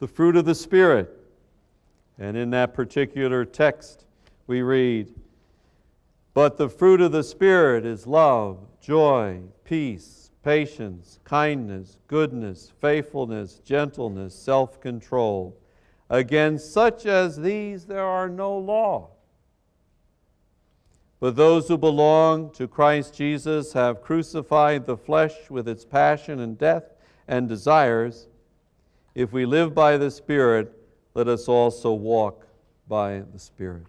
the fruit of the Spirit. And in that particular text, we read, "But the fruit of the Spirit is love, joy, peace, patience, kindness, goodness, faithfulness, gentleness, self-control. Against such as these there are no law. But those who belong to Christ Jesus have crucified the flesh with its passion and death and desires. If we live by the Spirit, let us also walk by the Spirit."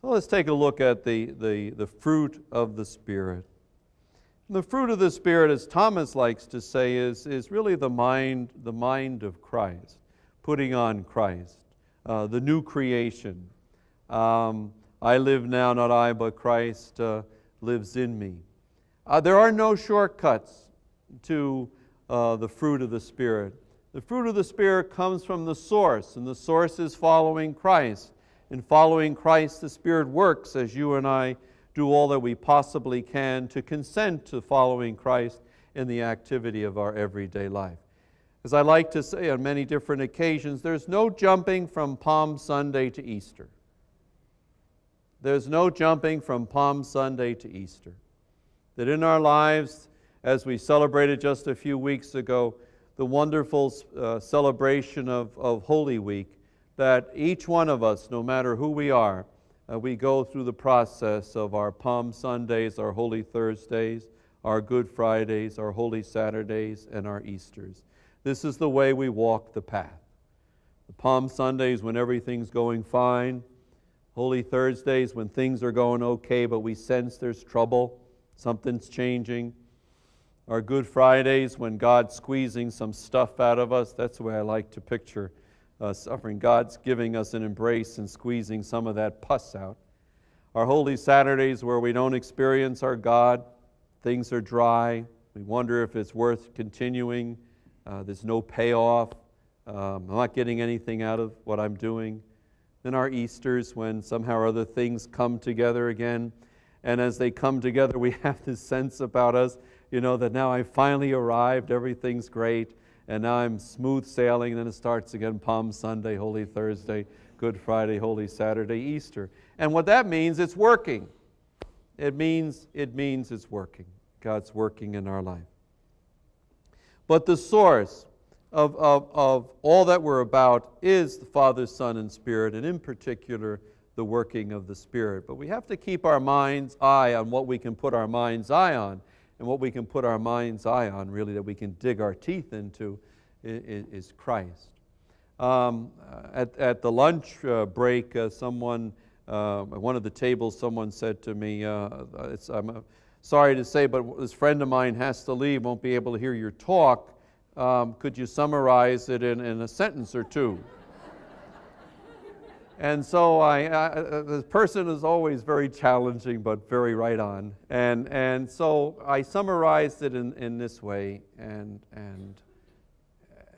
So let's take a look at the fruit of the Spirit. The fruit of the Spirit, as Thomas likes to say, is really the mind of Christ, putting on Christ, the new creation. I live now, not I, but Christ lives in me. There are no shortcuts to the fruit of the Spirit. The fruit of the Spirit comes from the source, and the source is following Christ. In following Christ, the Spirit works as you and I do all that we possibly can to consent to following Christ in the activity of our everyday life. As I like to say on many different occasions, there's no jumping from Palm Sunday to Easter. There's no jumping from Palm Sunday to Easter. That in our lives, as we celebrated just a few weeks ago, the wonderful celebration of Holy Week, that each one of us, no matter who we are, we go through the process of our Palm Sundays, our Holy Thursdays, our Good Fridays, our Holy Saturdays, and our Easters. This is the way we walk the path. The Palm Sundays when everything's going fine. Holy Thursdays when things are going okay, but we sense there's trouble, something's changing. Our Good Fridays when God's squeezing some stuff out of us. That's the way I like to picture suffering. God's giving us an embrace and squeezing some of that pus out. Our Holy Saturdays where we don't experience our God. Things are dry. We wonder if it's worth continuing. There's no payoff. I'm not getting anything out of what I'm doing. Then our Easters when somehow or other things come together again. And as they come together, we have this sense about us, that now I finally arrived, everything's great, and now I'm smooth sailing, and then it starts again, Palm Sunday, Holy Thursday, Good Friday, Holy Saturday, Easter. And what that means, it's working. It means it's working. God's working in our life. But the source of all that we're about is the Father, Son, and Spirit, and in particular, the working of the Spirit. But we have to keep our mind's eye on what we can put our mind's eye on. And what we can put our mind's eye on, really, that we can dig our teeth into, is Christ. At the lunch break, someone, at one of the tables, someone said to me, I'm sorry to say, but this friend of mine has to leave, won't be able to hear your talk. Could you summarize it in a sentence or two? And so the person is always very challenging, but very right on. And so I summarized it in this way, and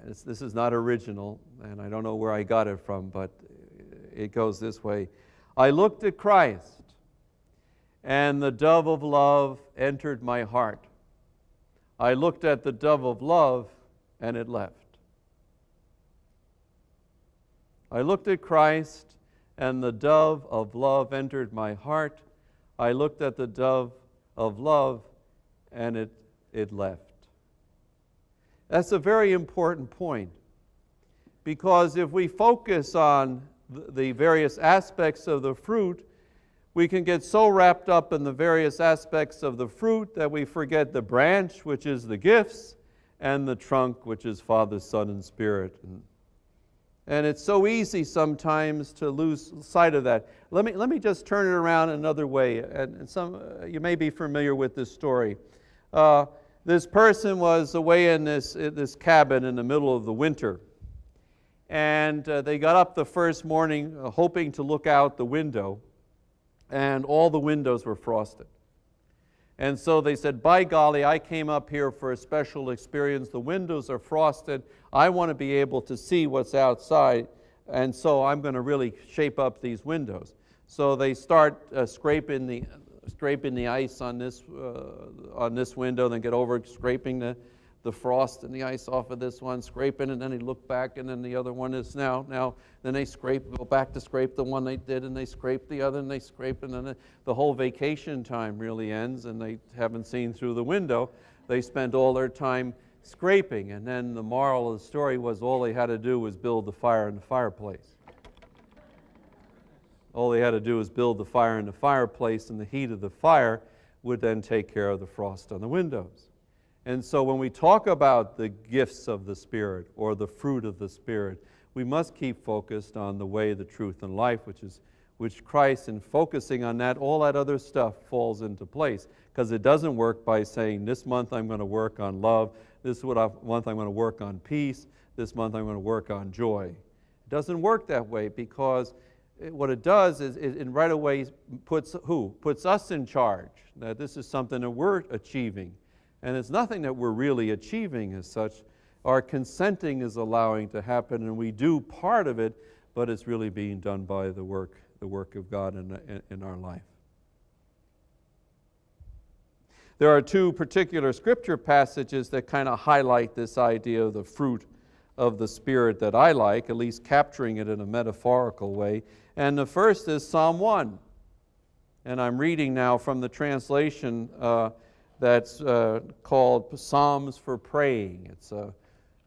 this is not original, and I don't know where I got it from, but it goes this way. I looked at Christ, and the dove of love entered my heart. I looked at the dove of love, and it left. I looked at Christ, and the dove of love entered my heart. I looked at the dove of love, and it left. That's a very important point, because if we focus on the various aspects of the fruit, we can get so wrapped up in the various aspects of the fruit that we forget the branch, which is the gifts, and the trunk, which is Father, Son, and Spirit. And it's so easy sometimes to lose sight of that. Let me just turn it around another way. And you may be familiar with this story. This person was away in this cabin in the middle of the winter. And they got up the first morning hoping to look out the window. And all the windows were frosted. And so they said, by golly, I came up here for a special experience. The windows are frosted. I want to be able to see what's outside, and so I'm going to really shape up these windows. So they start scraping the ice on this window, then get over scraping the frost and the ice off of this one, scraping, and then they look back, and then the other one is now. Then they go back to scrape the one they did, and they scrape the other, and they scrape, and then the whole vacation time really ends, and they haven't seen through the window. They spent all their time scraping, and then the moral of the story was all they had to do was build the fire in the fireplace. All they had to do was build the fire in the fireplace, and the heat of the fire would then take care of the frost on the windows. And so when we talk about the gifts of the Spirit or the fruit of the Spirit, we must keep focused on the way, the truth, and life, which Christ, in focusing on that, all that other stuff falls into place. Because it doesn't work by saying, this month I'm going to work on love, this month I'm going to work on peace, this month I'm going to work on joy. It doesn't work that way, because what it does is it right away puts us in charge, that this is something that we're achieving. And it's nothing that we're really achieving as such. Our consenting is allowing to happen, and we do part of it, but it's really being done by the work of God in our life. There are two particular scripture passages that kind of highlight this idea of the fruit of the Spirit that I like, at least capturing it in a metaphorical way. And the first is Psalm 1. And I'm reading now from the translation that's called Psalms for Praying.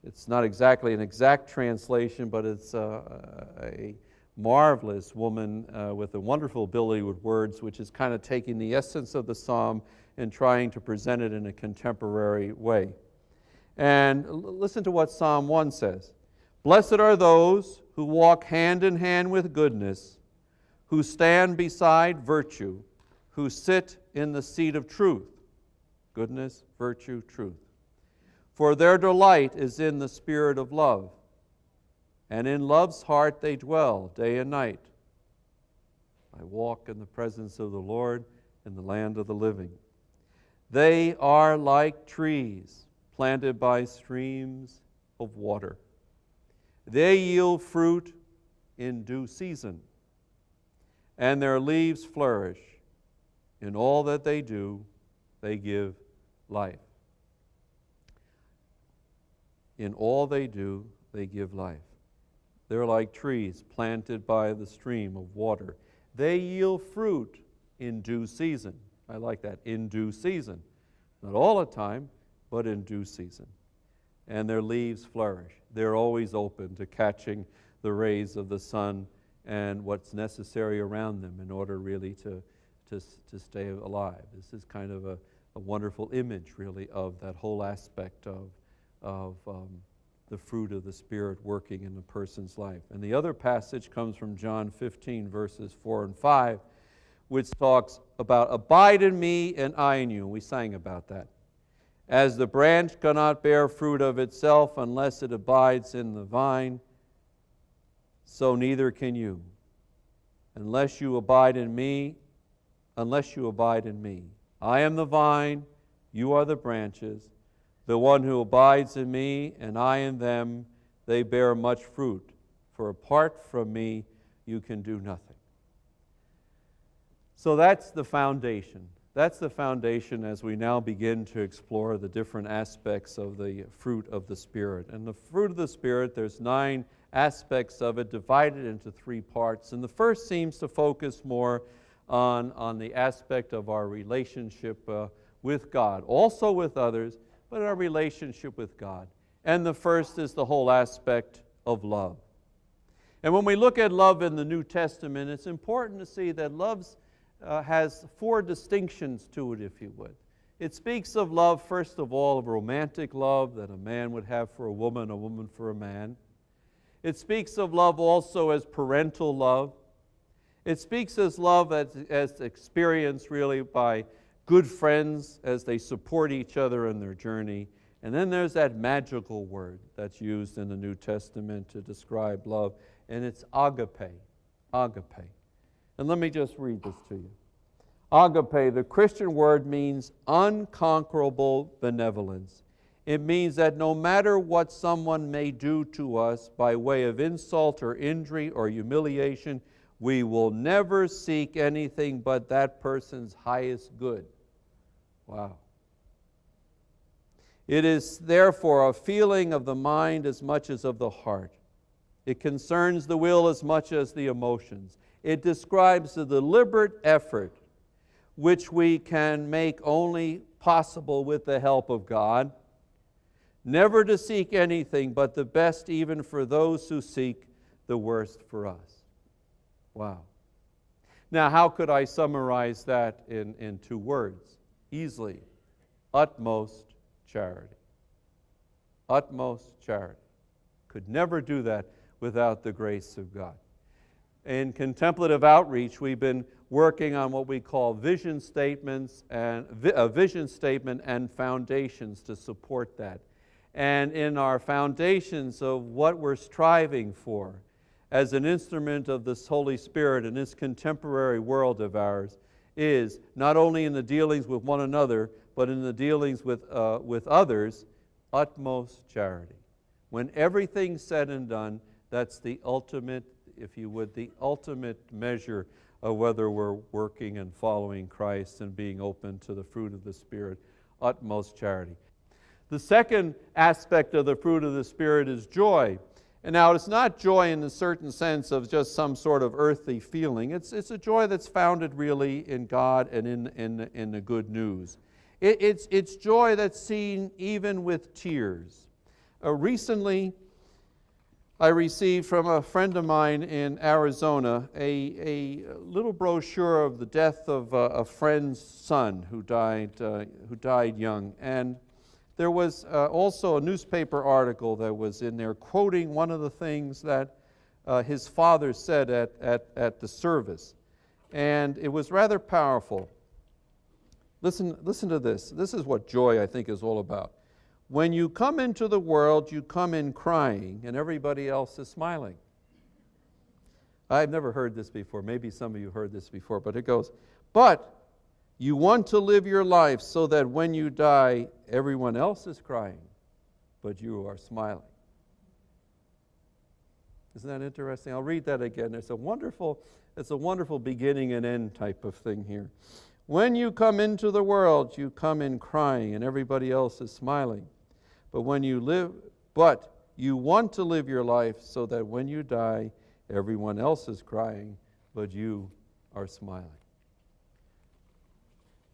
It's not exactly an exact translation, but it's a marvelous woman with a wonderful ability with words, which is kind of taking the essence of the psalm and trying to present it in a contemporary way. And listen to what Psalm 1 says. Blessed are those who walk hand in hand with goodness, who stand beside virtue, who sit in the seat of truth. Goodness, virtue, truth. For their delight is in the spirit of love, and in love's heart they dwell day and night. I walk in the presence of the Lord in the land of the living. They are like trees planted by streams of water. They yield fruit in due season, and their leaves flourish. In all that they do, they give life. In all they do, they give life. They're like trees planted by the stream of water. They yield fruit in due season. I like that, in due season. Not all the time, but in due season. And their leaves flourish. They're always open to catching the rays of the sun and what's necessary around them in order really to stay alive. This is kind of a wonderful image, really, of that whole aspect of the fruit of the Spirit working in a person's life. And the other passage comes from John 15, verses 4 and 5, which talks about, abide in me and I in you. And we sang about that. As the branch cannot bear fruit of itself unless it abides in the vine, so neither can you, unless you abide in me. I am the vine, you are the branches. The one who abides in me and I in them, they bear much fruit. For apart from me, you can do nothing. So that's the foundation. That's the foundation as we now begin to explore the different aspects of the fruit of the Spirit. And the fruit of the Spirit, there's 9 aspects of it divided into 3 parts. And the first seems to focus more on the aspect of our relationship with God, also with others, but our relationship with God. And the first is the whole aspect of love. And when we look at love in the New Testament, it's important to see that love has 4 distinctions to it, if you would. It speaks of love, first of all, of romantic love that a man would have for a woman for a man. It speaks of love also as parental love. It speaks as love as experienced really by good friends as they support each other in their journey. And then there's that magical word that's used in the New Testament to describe love, and it's agape. Agape. And let me just read this to you. Agape, the Christian word, means unconquerable benevolence. It means that no matter what someone may do to us by way of insult or injury or humiliation, we will never seek anything but that person's highest good. Wow. It is therefore a feeling of the mind as much as of the heart. It concerns the will as much as the emotions. It describes the deliberate effort which we can make only possible with the help of God, never to seek anything but the best even for those who seek the worst for us. Wow. Now, how could I summarize that in 2 words? Easily. Utmost charity. Utmost charity. Could never do that without the grace of God. In contemplative outreach, we've been working on what we call vision statements and a vision statement and foundations to support that. And in our foundations of what we're striving for as an instrument of this Holy Spirit in this contemporary world of ours is not only in the dealings with one another, but in the dealings with others, utmost charity. When everything's said and done, that's the ultimate, if you would, the ultimate measure of whether we're working and following Christ and being open to the fruit of the Spirit, utmost charity. The second aspect of the fruit of the Spirit is joy. And now it's not joy in a certain sense of just some sort of earthly feeling. It's a joy that's founded really in God and in the good news. It's joy that's seen even with tears. Recently, I received from a friend of mine in Arizona a little brochure of the death of a friend's son who died young. And there was also a newspaper article that was in there quoting one of the things that his father said at the service. And it was rather powerful. Listen to this. This is what joy, I think, is all about. When you come into the world, you come in crying, and everybody else is smiling. I've never heard this before. Maybe some of you heard this before, but it goes, but you want to live your life so that when you die, everyone else is crying, but you are smiling. Isn't that interesting? I'll read that again. It's a wonderful beginning and end type of thing here. When you come into the world, you come in crying, and everybody else is smiling. But you want to live your life so that when you die, everyone else is crying, but you are smiling.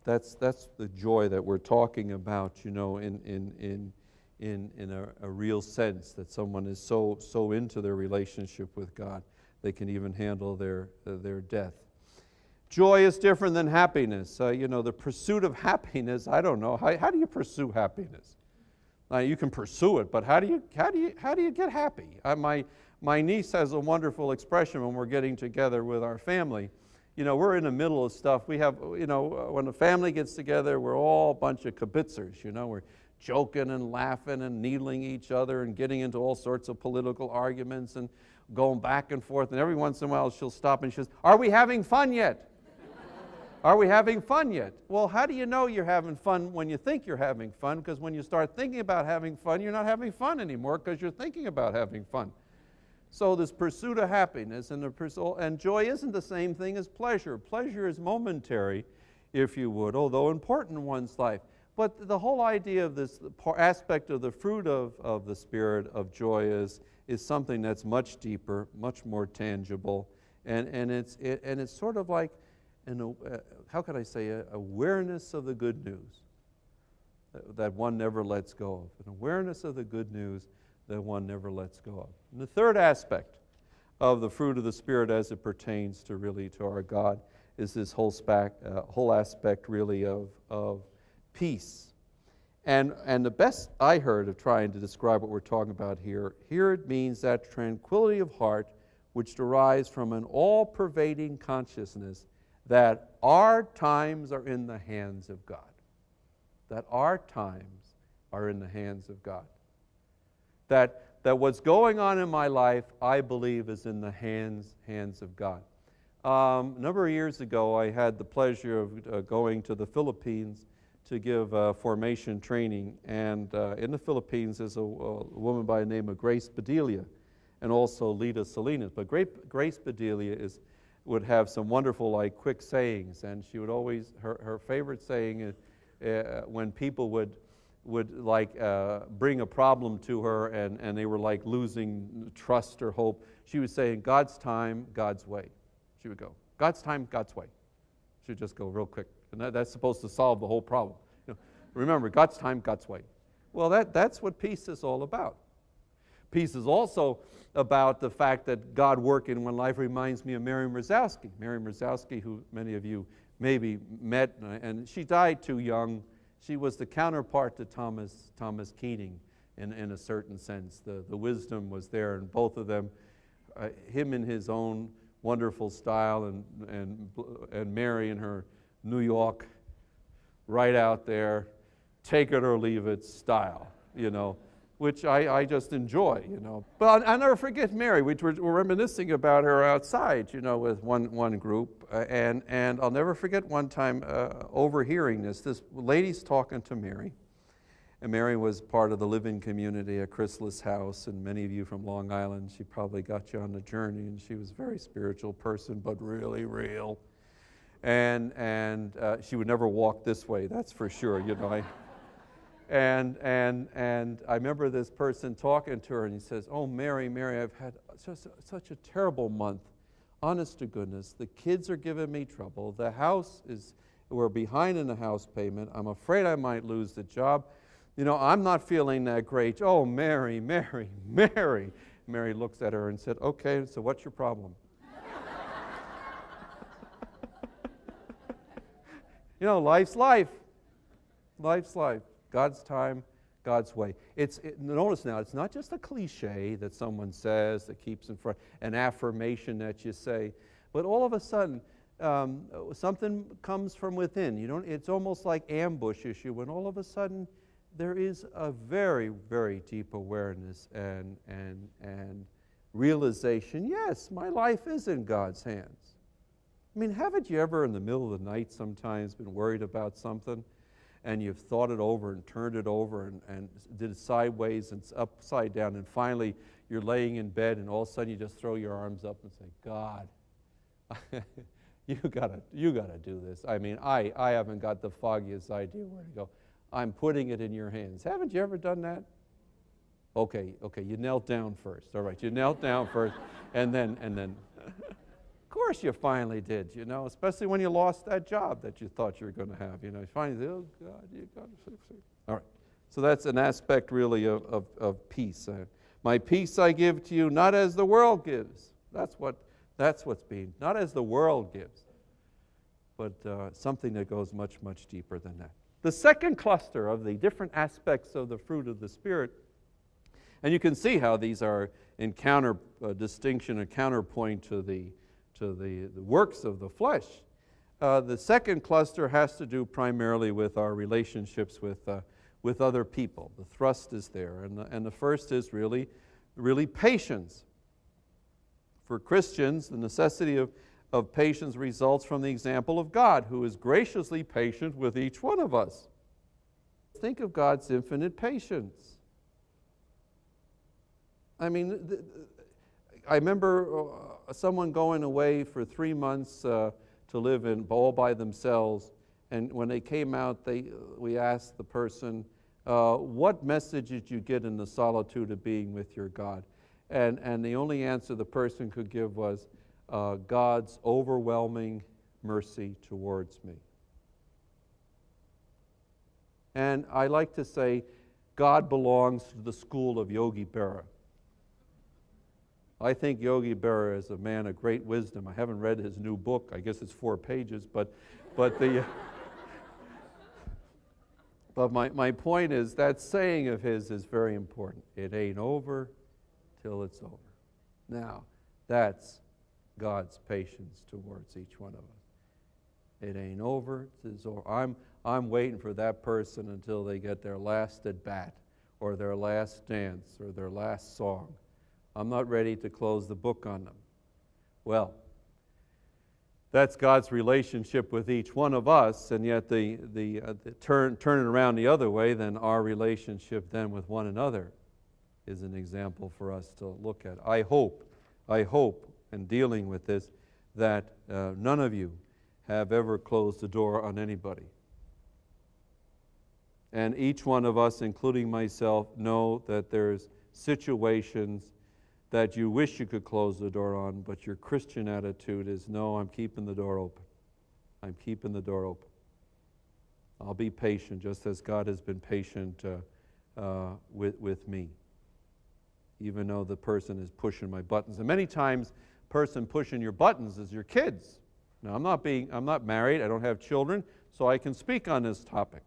That's the joy that we're talking about, you know, in a real sense, that someone is so into their relationship with God, they can even handle their death. Joy is different than happiness. You know, the pursuit of happiness, I don't know. How do you pursue happiness? You can pursue it, but how do you get happy? My niece has a wonderful expression when we're getting together with our family. You know, we're in the middle of stuff. We have, you know, when a family gets together, we're all a bunch of kibitzers, you know. We're joking and laughing and needling each other and getting into all sorts of political arguments and going back and forth. And every once in a while she'll stop and she says, "Are we having fun yet? Are we having fun yet?" Well, how do you know you're having fun when you think you're having fun? Because when you start thinking about having fun, you're not having fun anymore because you're thinking about having fun. So this pursuit of happiness and joy isn't the same thing as pleasure. Pleasure is momentary, if you would, although important in one's life. But the whole idea of this aspect of the fruit of the Spirit of joy is something that's much deeper, much more tangible, and it's sort of like how could I say, awareness of the good news that one never lets go of. An awareness of the good news that one never lets go of. And the third aspect of the fruit of the Spirit as it pertains to really to our God is this whole aspect really of peace. And the best I heard of trying to describe what we're talking about here it means that tranquility of heart which derives from an all-pervading consciousness that our times are in the hands of God. That our times are in the hands of God. That what's going on in my life, I believe, is in the hands of God. A number of years ago, I had the pleasure of going to the Philippines to give formation training. And in the Philippines is a woman by the name of Grace Padilla and also Lita Salinas. But Grace Padilla would have some wonderful, like, quick sayings, and she would always, her favorite saying is when people would bring a problem to her, and they were like losing trust or hope, she would say, in God's time, God's way. She would go, God's time, God's way. She would just go real quick. And that's supposed to solve the whole problem. Remember, God's time, God's way. Well, that's what peace is all about. Peace is also about the fact that God working in one life reminds me of Mary Mrozowski. Mary Mrozowski, who many of you maybe met, and she died too young. She was the counterpart to Thomas Keating in a certain sense. The wisdom was there in both of them. Him in his own wonderful style, and Mary in her New York, right out there, take it or leave it style, which I just enjoy, But I'll never forget Mary. We were reminiscing about her outside, with one group. And I'll never forget one time overhearing this lady's talking to Mary. And Mary was part of the living community at Chrysalis House, and many of you from Long Island, she probably got you on the journey, and she was a very spiritual person, but really real. And she would never walk this way, that's for sure, And I remember this person talking to her, and he says, oh, Mary, I've had such a terrible month. Honest to goodness, the kids are giving me trouble. The house we're behind in the house payment. I'm afraid I might lose the job. I'm not feeling that great. Oh, Mary. Mary looks at her and said, okay, so what's your problem? Life's life. Life's life. God's time, God's way. Notice now, it's not just a cliche that someone says that keeps in front, an affirmation that you say, but all of a sudden, something comes from within. It's almost like ambush issue when all of a sudden there is a very, very deep awareness and realization, yes, my life is in God's hands. I mean, haven't you ever in the middle of the night sometimes been worried about something, and you've thought it over and turned it over and did it sideways and upside down, and finally you're laying in bed, and all of a sudden you just throw your arms up and say, God, you gotta do this. I mean, I haven't got the foggiest idea where to go. I'm putting it in your hands. Haven't you ever done that? Okay, you knelt down first. All right, you knelt down first, and then, of course you finally did, especially when you lost that job that you thought you were going to have. You finally say, oh, God, you got to fix it. All right, so that's an aspect really of peace. My peace I give to you, not as the world gives. That's what's being, not as the world gives, but something that goes much, much deeper than that. The second cluster of the different aspects of the fruit of the Spirit, and you can see how these are in distinction and counterpoint to the works of the flesh. The second cluster has to do primarily with our relationships with other people. The thrust is there, and the first is really patience. For Christians, the necessity of patience results from the example of God, who is graciously patient with each one of us. Think of God's infinite patience. I mean, I remember someone going away for 3 months to live all by themselves, and when they came out, we asked the person, what message did you get in the solitude of being with your God? And the only answer the person could give was, God's overwhelming mercy towards me. And I like to say, God belongs to the school of Yogi Berra. I think Yogi Berra is a man of great wisdom. I haven't read his new book. I guess it's 4 pages, but my point is that saying of his is very important. It ain't over till it's over. Now, that's God's patience towards each one of us. It ain't over till it's over. I'm waiting for that person until they get their last at bat, or their last dance, or their last song. I'm not ready to close the book on them. Well, that's God's relationship with each one of us, and yet turn it around the other way, then our relationship then with one another is an example for us to look at. I hope, in dealing with this, that none of you have ever closed the door on anybody. And each one of us, including myself, know that there's situations that you wish you could close the door on, but your Christian attitude is, no, I'm keeping the door open. I'm keeping the door open. I'll be patient, just as God has been patient with me, even though the person is pushing my buttons. And many times, the person pushing your buttons is your kids. Now, I'm not married, I don't have children, so I can speak on this topic.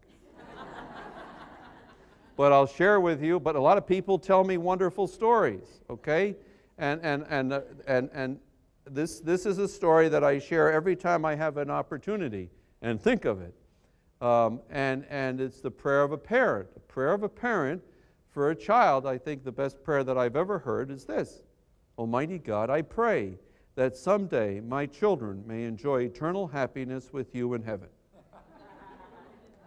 But I'll share with you, but a lot of people tell me wonderful stories, okay? And this is a story that I share every time I have an opportunity and think of it. And it's the prayer of a parent. A prayer of a parent for a child. I think the best prayer that I've ever heard is this: Almighty God, I pray that someday my children may enjoy eternal happiness with you in heaven.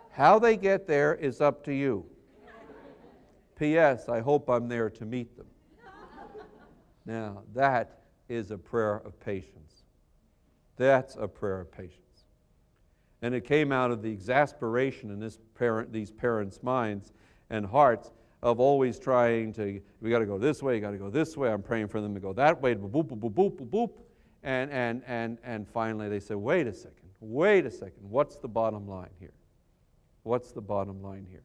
How they get there is up to you. P.S. I hope I'm there to meet them. Now, that is a prayer of patience. That's a prayer of patience. And it came out of the exasperation in these parents' minds and hearts of always trying to, we got to go this way, got to go this way, I'm praying for them to go that way, boop, boop, boop, boop, boop, boop. And finally they said, wait a second, what's the bottom line here? What's the bottom line here?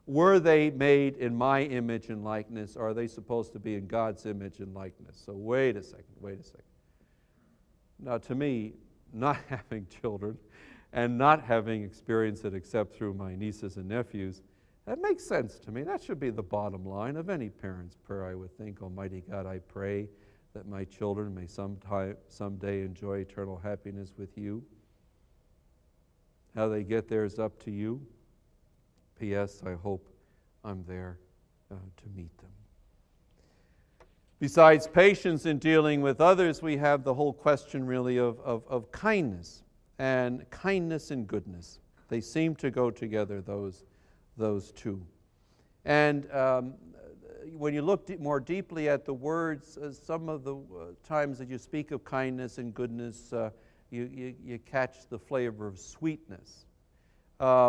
Were they made in my image and likeness, or are they supposed to be in God's image and likeness? So wait a second. Now to me, not having children and not having experienced it except through my nieces and nephews, that makes sense to me. That should be the bottom line of any parent's prayer, I would think. Almighty God, I pray that my children may someday enjoy eternal happiness with you. How they get there is up to you. P.S. I hope I'm there to meet them. Besides patience in dealing with others, we have the whole question really of kindness and goodness. They seem to go together, those two. And when you look more deeply at the words, some of the times that you speak of kindness and goodness, you catch the flavor of sweetness. And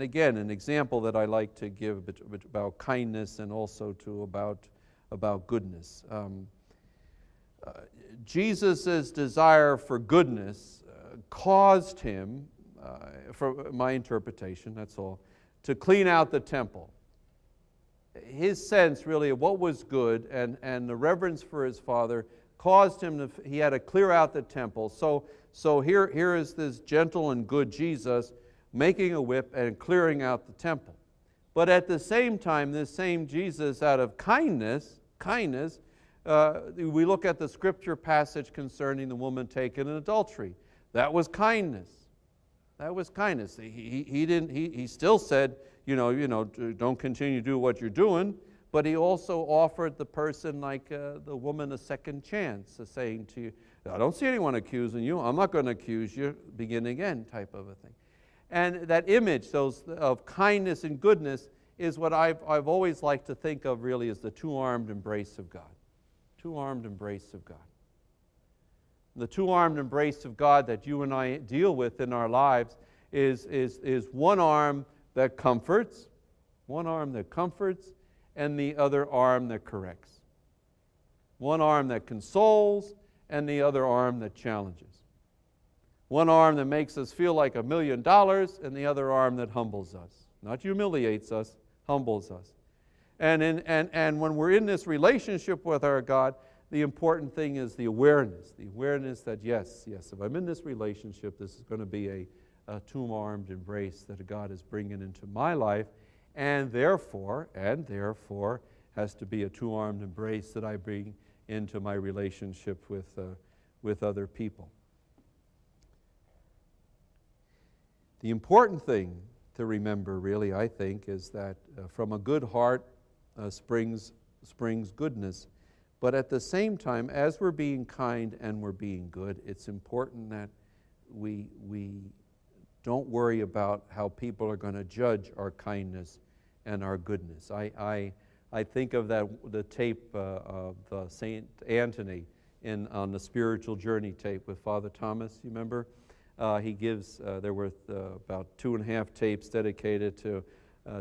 again, an example that I like to give about kindness and also about goodness. Jesus' desire for goodness caused him, for my interpretation, that's all, to clean out the temple. His sense really of what was good and the reverence for his Father caused him he had to clear out the temple. So here is this gentle and good Jesus making a whip and clearing out the temple. But at the same time, this same Jesus, out of kindness, we look at the scripture passage concerning the woman taken in adultery. That was kindness. That was kindness. He still said, don't continue to do what you're doing, but he also offered the person, like the woman, a second chance, saying to you, I don't see anyone accusing you. I'm not going to accuse you. Begin again, type of a thing. And that image, of kindness and goodness, is what I've always liked to think of really as the two-armed embrace of God. Two-armed embrace of God. The two-armed embrace of God that you and I deal with in our lives is one arm that comforts, and the other arm that corrects. One arm that consoles, and the other arm that challenges. One arm that makes us feel like $1 million, and the other arm that humbles us. Not humiliates us, humbles us. And when we're in this relationship with our God, the important thing is the awareness that yes, if I'm in this relationship, this is going to be a two-armed embrace that God is bringing into my life, and therefore has to be a two-armed embrace that I bring into my relationship with other people. The important thing to remember, really, I think, is that from a good heart springs goodness. But at the same time, as we're being kind and we're being good, it's important that we don't worry about how people are going to judge our kindness and our goodness. I think of the tape of St. Anthony on the spiritual journey tape with Father Thomas, you remember? he gives, there were about 2.5 tapes dedicated to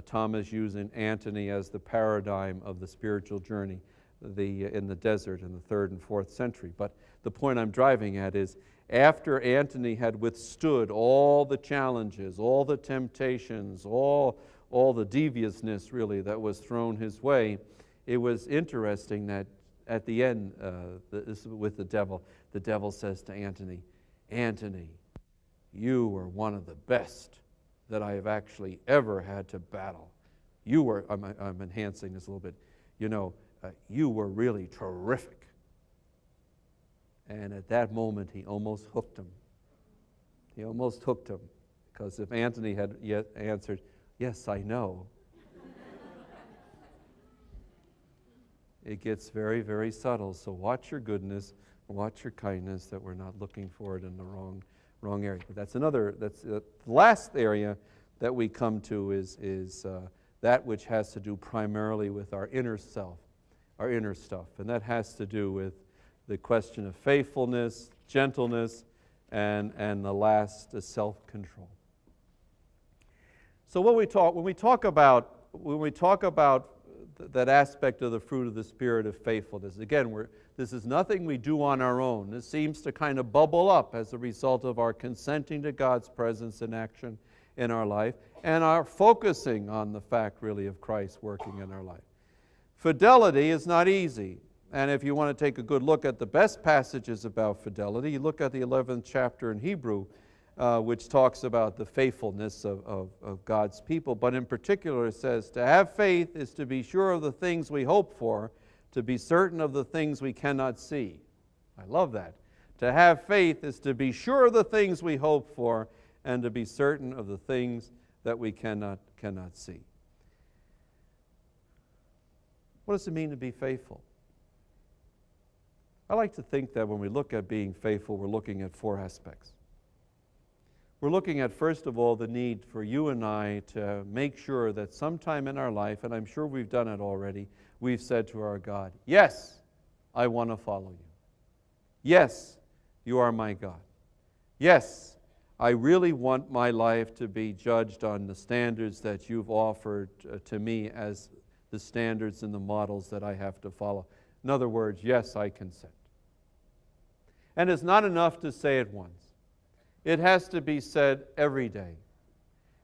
Thomas using Antony as the paradigm of the spiritual journey in the desert in the 3rd and 4th century. But the point I'm driving at is, after Antony had withstood all the challenges, all the temptations, all the deviousness really that was thrown his way, it was interesting that at the end, with the devil says to Antony, "Antony, you are one of the best that I have actually ever had to battle. You were," I'm enhancing this a little bit, you were really terrific. And at that moment, he almost hooked him. He almost hooked him. Because if Antony had yet answered, "Yes, I know," it gets very, very subtle. So watch your goodness, watch your kindness, that we're not looking for it in the wrong area. But that's the last area that we come to is that which has to do primarily with our inner self, our inner stuff. And that has to do with the question of faithfulness, gentleness, and the last is self-control. So when we talk about that aspect of the fruit of the Spirit of faithfulness, again, this is nothing we do on our own. This seems to kind of bubble up as a result of our consenting to God's presence and action in our life, and our focusing on the fact really of Christ working in our life. Fidelity is not easy. And if you want to take a good look at the best passages about fidelity, you look at the 11th chapter in Hebrew, which talks about the faithfulness of God's people. But in particular, it says, to have faith is to be sure of the things we hope for, to be certain of the things we cannot see. I love that. To have faith is to be sure of the things we hope for, and to be certain of the things that we cannot see. What does it mean to be faithful? I like to think that when we look at being faithful, we're looking at 4 aspects. We're looking at, first of all, the need for you and I to make sure that sometime in our life, and I'm sure we've done it already, we've said to our God, "Yes, I want to follow you. Yes, you are my God. Yes, I really want my life to be judged on the standards that you've offered to me as the standards and the models that I have to follow." In other words, yes, I consent. And it's not enough to say it once. It has to be said every day.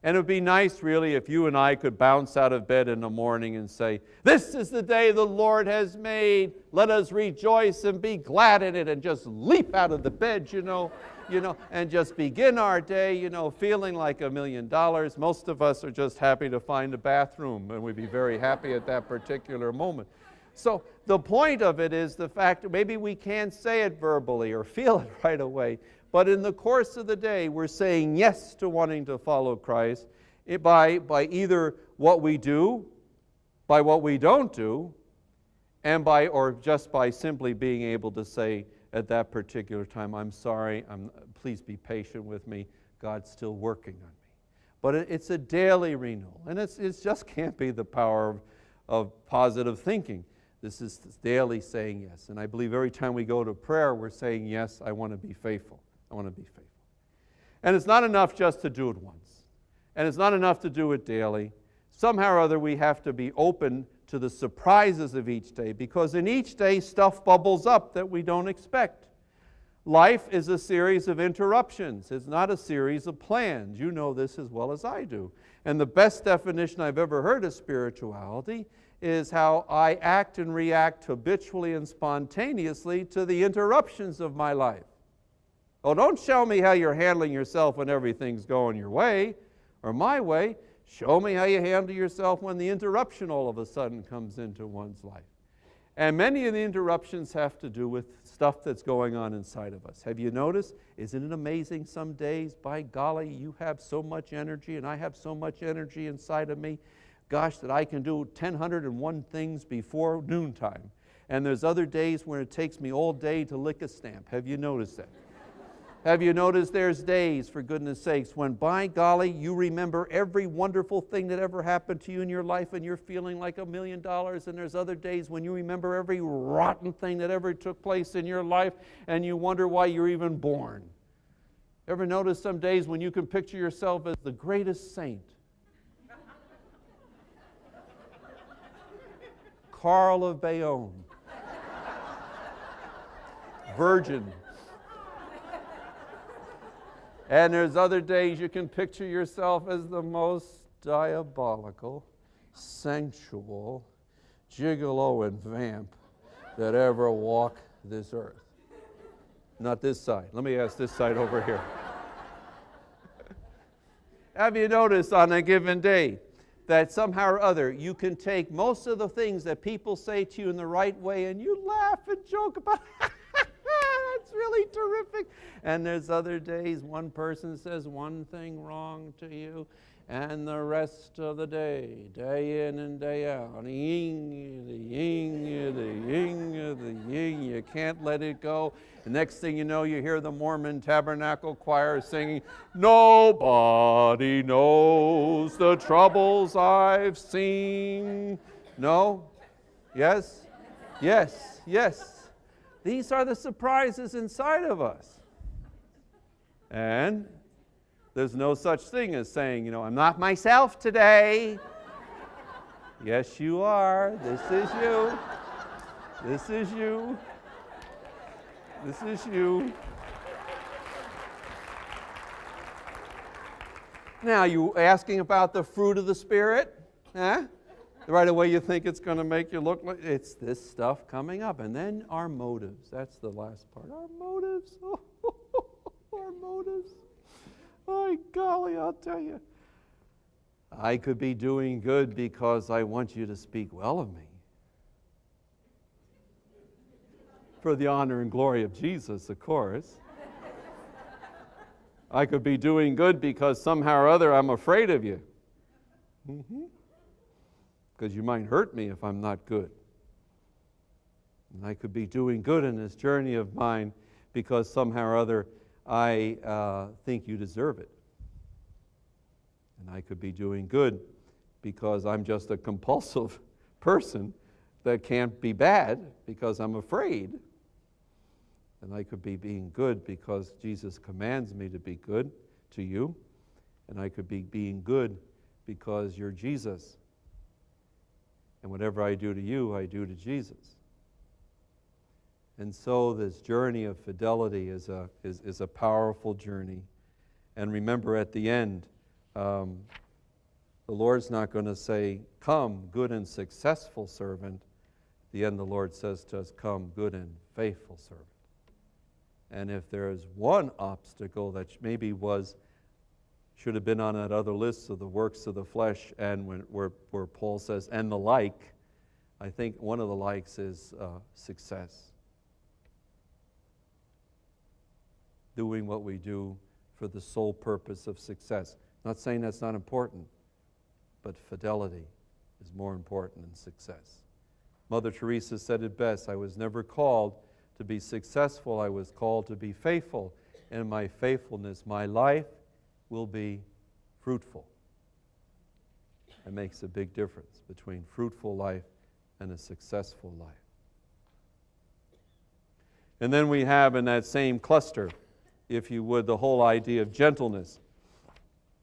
And it would be nice, really, if you and I could bounce out of bed in the morning and say, "This is the day the Lord has made. Let us rejoice and be glad in it," and just leap out of the bed, and just begin our day, feeling like $1 million. Most of us are just happy to find a bathroom, and we'd be very happy at that particular moment. So the point of it is the fact that maybe we can't say it verbally or feel it right away, but in the course of the day, we're saying yes to wanting to follow Christ by either what we do, by what we don't do, or just by simply being able to say at that particular time, "I'm sorry, please be patient with me, God's still working on me." But it's a daily renewal, and it just can't be the power of positive thinking. This is daily saying yes. And I believe every time we go to prayer, we're saying, "Yes, I want to be faithful. I want to be faithful." And it's not enough just to do it once. And it's not enough to do it daily. Somehow or other, we have to be open to the surprises of each day, because in each day, stuff bubbles up that we don't expect. Life is a series of interruptions. It's not a series of plans. You know this as well as I do. And the best definition I've ever heard of spirituality is how I act and react habitually and spontaneously to the interruptions of my life. Oh, don't show me how you're handling yourself when everything's going your way or my way. Show me how you handle yourself when the interruption all of a sudden comes into one's life. And many of the interruptions have to do with stuff that's going on inside of us. Have you noticed? Isn't it amazing some days, by golly, you have so much energy and I have so much energy inside of me, gosh, that I can do 1,001 things before noontime. And there's other days when it takes me all day to lick a stamp. Have you noticed that? Have you noticed there's days, for goodness sakes, when by golly, you remember every wonderful thing that ever happened to you in your life and you're feeling like $1 million, and there's other days when you remember every rotten thing that ever took place in your life and you wonder why you're even born. Ever notice some days when you can picture yourself as the greatest saint? Carl of Bayonne. Virgin. And there's other days you can picture yourself as the most diabolical, sensual, gigolo and vamp that ever walked this earth. Not this side. Let me ask this side over here. Have you noticed on a given day that somehow or other you can take most of the things that people say to you in the right way and you laugh and joke about it? That's really terrific. And there's other days one person says one thing wrong to you, and the rest of the day, day in and day out, the ying, the ying, the ying, the ying, you can't let it go. The next thing you know, you hear the Mormon Tabernacle Choir singing, "Nobody knows the troubles I've seen." No? Yes? Yes, yes. These are the surprises inside of us. And there's no such thing as saying, I'm not myself today. Yes, you are. This is you. This is you. This is you. Now, you asking about the fruit of the Spirit? Huh? Right away you think it's going to make you look like it's this stuff coming up. And then our motives. That's the last part. Our motives. Oh, our motives. My golly, I'll tell you. I could be doing good because I want you to speak well of me. For the honor and glory of Jesus, of course. I could be doing good because somehow or other I'm afraid of you. Because you might hurt me if I'm not good. And I could be doing good in this journey of mine because somehow or other I think you deserve it. And I could be doing good because I'm just a compulsive person that can't be bad because I'm afraid. And I could be being good because Jesus commands me to be good to you. And I could be being good because you're Jesus. And whatever I do to you, I do to Jesus. And so this journey of fidelity is a powerful journey. And remember, at the end, the Lord's not going to say, "Come, good and successful servant." At the end, the Lord says to us, "Come, good and faithful servant." And if there is one obstacle that maybe should have been on that other list of the works of the flesh, and where Paul says, "and the like," I think one of the likes is success. Doing what we do for the sole purpose of success. Not saying that's not important, but fidelity is more important than success. Mother Teresa said it best, "I was never called to be successful, I was called to be faithful. And in my faithfulness, my life will be fruitful." It makes a big difference between fruitful life and a successful life. And then we have in that same cluster, if you would, the whole idea of gentleness.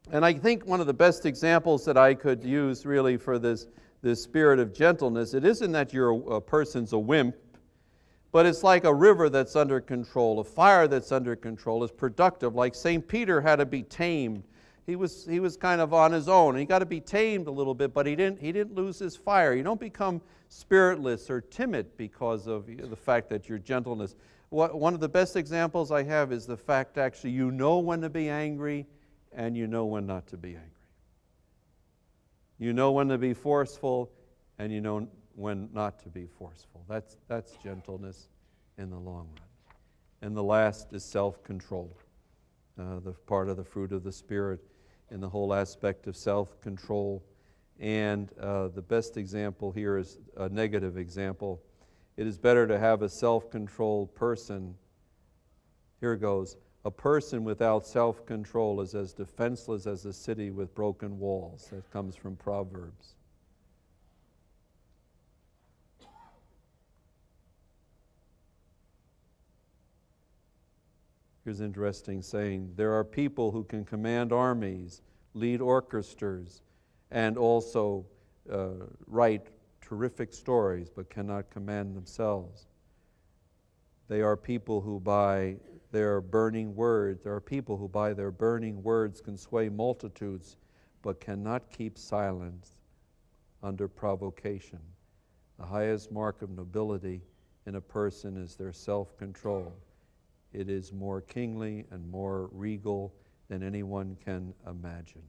And I think one of the best examples that I could use really for this spirit of gentleness, it isn't that a person's a wimp, but it's like a river that's under control, a fire that's under control is productive. Like St. Peter had to be tamed. He was kind of on his own. He got to be tamed a little bit, but he didn't lose his fire. You don't become spiritless or timid because of the fact that your gentleness. One of the best examples I have is the fact actually you know when to be angry and you know when not to be angry. You know when to be forceful and you know when not to be forceful. That's gentleness in the long run. And the last is self-control, the part of the fruit of the Spirit in the whole aspect of self-control. And the best example here is a negative example. It is better to have a self-controlled person. Here it goes. A person without self-control is as defenseless as a city with broken walls. That comes from Proverbs. Here's an interesting saying. There are people who can command armies, lead orchestras, and also write terrific stories, but cannot command themselves. They are people who by their burning words, there are people who by their burning words can sway multitudes, but cannot keep silence under provocation. The highest mark of nobility in a person is their self-control. It is more kingly and more regal than anyone can imagine.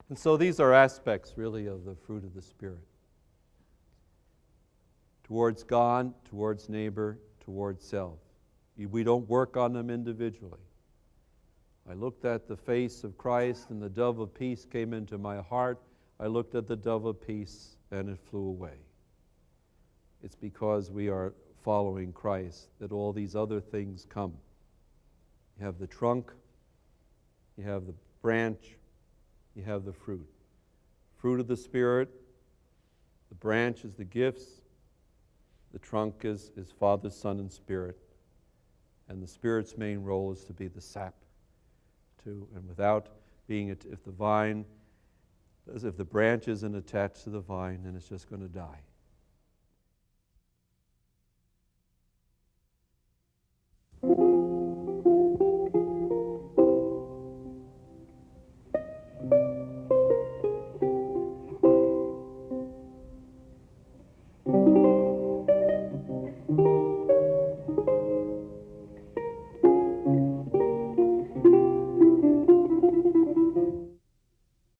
And so these are aspects really of the fruit of the Spirit. Towards God, towards neighbor, towards self. We don't work on them individually. I looked at the face of Christ and the dove of peace came into my heart. I looked at the dove of peace and it flew away. It's because we are following Christ that all these other things come. You have the trunk, you have the branch, you have the fruit. Fruit of the Spirit, the branch is the gifts, the trunk is Father, Son, and Spirit. And the Spirit's main role is to be the sap. And without being, if the branch isn't attached to the vine, then it's just going to die.